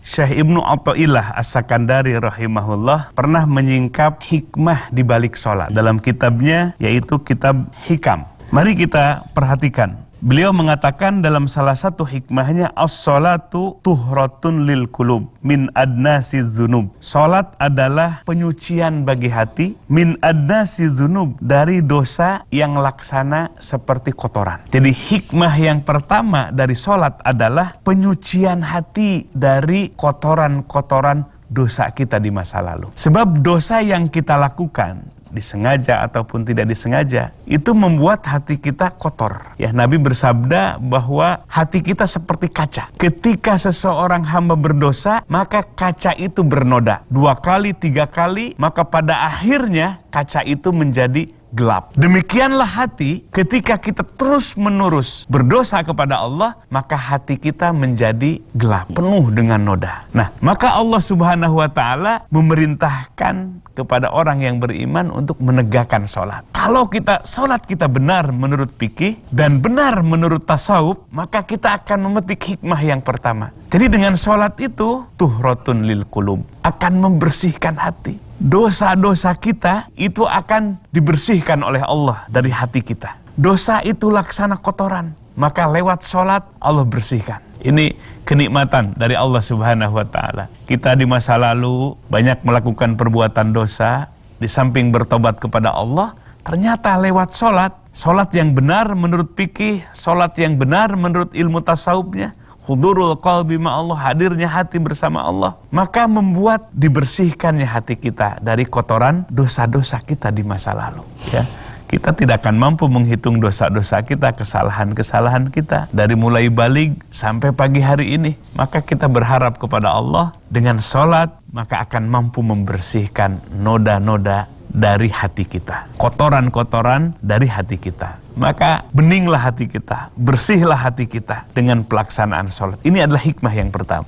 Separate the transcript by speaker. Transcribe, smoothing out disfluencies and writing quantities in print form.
Speaker 1: Syekh Ibnu Athaillah As-Sakandari rahimahullah pernah menyingkap hikmah di balik sholat dalam kitabnya, yaitu kitab Hikam. Mari kita perhatikan. Beliau mengatakan dalam salah satu hikmahnya, as-sholatu tuhratun lil qulub min adnasi dzunub. Salat adalah penyucian bagi hati, min adnasi dzunub, dari dosa yang laksana seperti kotoran. Jadi hikmah yang pertama dari salat adalah penyucian hati dari kotoran-kotoran dosa kita di masa lalu. Sebab dosa yang kita lakukan, disengaja ataupun tidak disengaja, itu membuat hati kita kotor. Ya, Nabi bersabda bahwa hati kita seperti kaca. Ketika seseorang hamba berdosa, maka kaca itu bernoda 2 kali, 3 kali, maka pada akhirnya kaca itu menjadi gelap. Demikianlah hati, ketika kita terus-menerus berdosa kepada Allah, maka hati kita menjadi gelap, penuh dengan noda. Nah, maka Allah Subhanahu wa ta'ala memerintahkan kepada orang yang beriman untuk menegakkan sholat. Kalau sholat kita benar menurut fikih dan benar menurut tasawuf, maka kita akan memetik hikmah yang pertama. Jadi dengan sholat itu, tuhratun lil qulub, akan membersihkan hati. Dosa-dosa kita itu akan dibersihkan oleh Allah dari hati kita. Dosa itu laksana kotoran, maka lewat sholat Allah bersihkan. Ini kenikmatan dari Allah Subhanahu wa ta'ala. Kita di masa lalu banyak melakukan perbuatan dosa, di samping bertobat kepada Allah, ternyata lewat sholat yang benar menurut fikih, sholat yang benar menurut ilmu tasawufnya, hudurul qalbi ma'allah, hadirnya hati bersama Allah, maka membuat dibersihkannya hati kita dari kotoran dosa-dosa kita di masa lalu. Ya, kita tidak akan mampu menghitung dosa-dosa kita, kesalahan-kesalahan kita dari mulai balik sampai pagi hari ini. Maka kita berharap kepada Allah, dengan sholat maka akan mampu membersihkan noda-noda dari hati kita, kotoran-kotoran dari hati kita. Maka beninglah hati kita, bersihlah hati kita dengan pelaksanaan sholat. Ini adalah hikmah yang pertama.